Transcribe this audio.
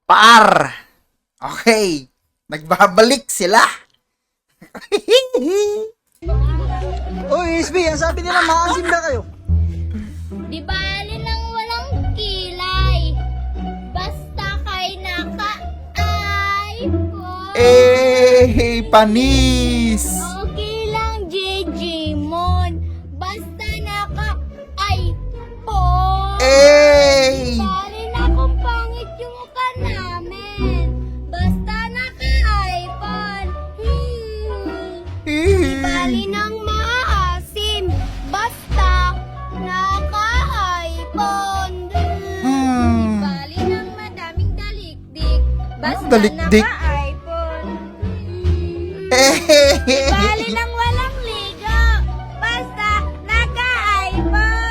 Par! Okay, nagbabalik sila. Uy, SB, ang sabi nila maasim na kayo. Di bali nang walang kilay. Basta kay naka-iPhone. Panis! Okay lang, Jejimon. Basta naka-iPhone. Bali na kung pangit yung mukha namin. Basta naka-iPhone. Bali nang maasim. Basta naka-iPhone. Bali nang madaming dalikdik. Basta Dalikdik? naka-iPhone. Bali nang walang ligo. Basta naka-iPhone.